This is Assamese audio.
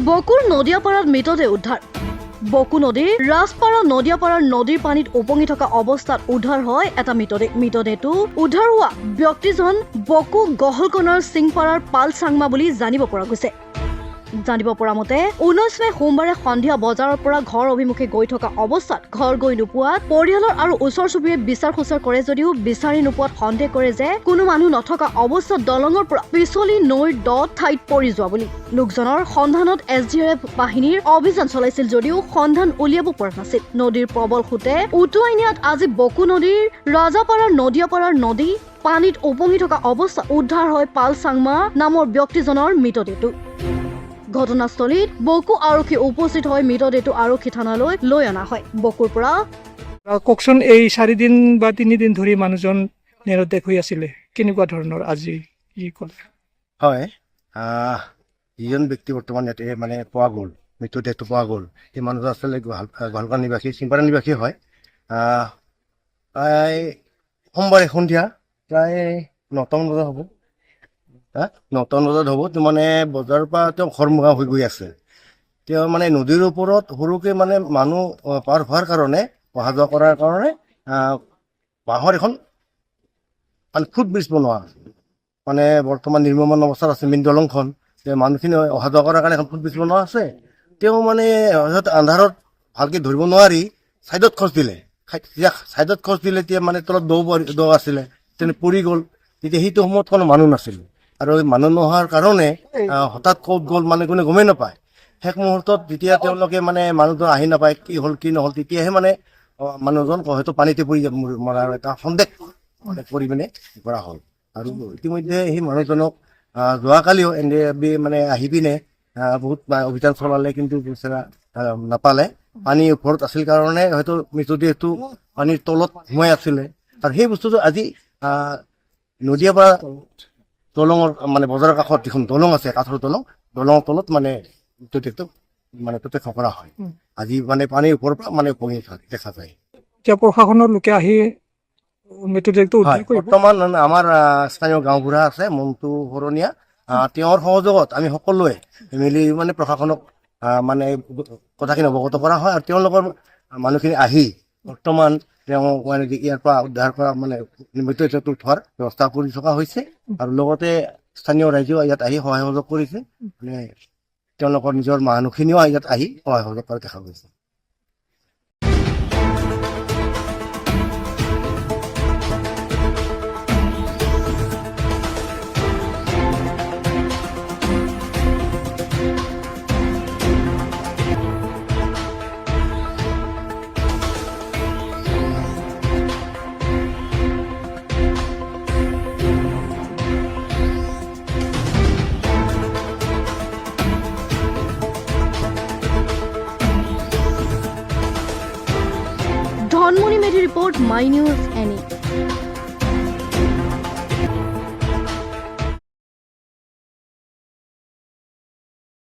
বকুৰ নদিয়াপাৰাত মৃতদেহ উদ্ধাৰ। বকু নদীৰ ৰাজপাৰা নদিয়াপাৰাৰ নদীৰ পানীত উপঙি থকা অৱস্থাত উদ্ধাৰ হয় এটা মৃতদেহ। মৃতদেহটো উদ্ধাৰ হোৱা ব্যক্তিজন বকু গহলকণাৰ সিংপাৰাৰ পাল চাংমা বুলি জানিব পৰা গৈছে। জানিব পৰা মতে 19 মে সোমবাৰে সন্ধিয়া বজাৰৰ পৰা ঘৰ অভিমুখে গৈ থকা অৱস্থাত ঘৰ গৈ নোপোৱাত পৰিয়ালৰ আৰু ওচৰ চুবুৰীয়ে বিচাৰ খোচাৰ কৰে যদিও বিচাৰি নোপোৱাত সন্দেহ কৰে যে কোনো মানুহ নথকা অৱস্থাত দলঙৰ পৰা পিছলি নৈৰ দ ঠাইত পৰি যোৱা বুলি। লোকজনৰ সন্ধানত SDRF বাহিনীৰ অভিযান চলাইছিল যদিও সন্ধান উলিয়াব পৰা নাছিল। নদীৰ প্ৰবল সোঁতে উটুৱাই নিয়াত আজি বকু নদীৰ ৰাজাপাৰাৰ নদিয়াপাৰাৰ নদী পানীত উপঙি থকা অৱস্থাত উদ্ধাৰ হয় পাল চাংমা নামৰ ব্যক্তিজনৰ মৃতদেহটো। ঘটনাস্থলীত বকু আৰক্ষী উপস্থিত হৈ মৃতদেহটো আৰক্ষী থানালৈ লৈ অনা হয়। বকুৰ পৰা কওকচোন, এই 4 দিন বা 3 দিন ধৰি মানুহজন নিৰুদ্দেশ হৈ আছিলে, কেনেকুৱা ধৰণৰ আজি কি ক'লে? হয়, যিজন ব্যক্তি বৰ্তমান ইয়াতে মানে পোৱা গ'ল, মৃতদেহটো পোৱা গ'ল, সেই মানুহজন আচলতে গোৱালপাৰা নিবাসী, সিংপাৰা নিবাসী হয়। প্ৰায় সোমবাৰে সন্ধিয়া প্ৰায় 9টামান বজাত হ'ব, 9টামান বজাত হ'ব। মানে বজাৰৰ পৰা তেওঁ ঘৰমুখা হৈ গৈ আছে। তেওঁ মানে নদীৰ ওপৰত সৰুকৈ মানে মানুহ পাৰ হোৱাৰ কাৰণে, অহা যোৱা কৰাৰ কাৰণে বাঁহৰ এখন মানে ফুটব্ৰিজ বনোৱা আছে। মানে বৰ্তমান নিৰ্মাণ অৱস্থাত আছে মেইন দলংখন। মানুহখিনি অহা যোৱা কৰাৰ কাৰণে এখন ফুটব্ৰিজ বনোৱা আছে। তেওঁ মানে আন্ধাৰত ভালকৈ ধৰিব নোৱাৰি ছাইডত খোজ দিলে। ছাইডত খোজ দিলে তেতিয়া মানে তলত দ আছিলে, তেনে পৰি গ'ল। তেতিয়া সেইটো সময়ত কোনো মানুহ নাছিল, আৰু মানুহ নোহোৱাৰ কাৰণে হঠাৎ ক'ত গ'ল মানে কোনে গমেই নাপায়। শেষ মুহূৰ্তত যেতিয়া তেওঁলোকে মানে মানুহজন আহি নাপায়, কি হ'ল কি নহ'ল, তেতিয়াহে মানে মানুহজন হয়তো পানীতে পৰি মৰাৰ এটা সন্দেহ মানে কৰি পিনে কৰা হ'ল। আৰু ইতিমধ্যে সেই মানুহজনক যোৱাকালিও মানে আহি পিনে বহুত অভিযান চলালে, কিন্তু নাপালে। পানীৰ ওপৰত আছিল কাৰণে হয়তো মৃতদেহটো পানীৰ তলত সোমাই আছিলে। আৰু সেই বস্তুটো আজি নদিয়াপাৰা দলঙৰ মানে বজাৰৰ কাষত যিখন দলং আছে, কাঠৰ দলঙৰ তলত মানে মৃতদেহটো মানে প্ৰত্যক্ষ কৰা হয়। আজি মানে পানীৰ ওপৰৰ পৰা মানে উপঙি দেখা যায়। এতিয়া প্ৰশাসনৰ লোকে আহি মৃতদেহটো উদ্ধাৰ কৰিব। বৰ্তমান আমাৰ স্থানীয় গাঁওবুঢ়া আছে মন্টু শৰণীয়া, তেওঁৰ সহযোগত আমি সকলোৱে মিলি মানে প্ৰশাসনক মানে কথাখিনি অৱগত কৰা হয়। আৰু তেওঁলোকৰ মানুহখিনি আহি বৰ্তমান তেওঁ মানে ইয়াৰ পৰা উদ্ধাৰ কৰা মানে মৃতদেহটো উঠোৱাৰ ব্যৱস্থা কৰি থকা হৈছে। আৰু লগতে স্থানীয় ৰাইজেও ইয়াত আহি সহায় সহযোগ কৰিছে। মানে তেওঁলোকৰ নিজৰ মানুহখিনিও ইয়াত আহি সহায় সহযোগ কৰা দেখা গৈছে। Dhanmoni Medhi report, my news any.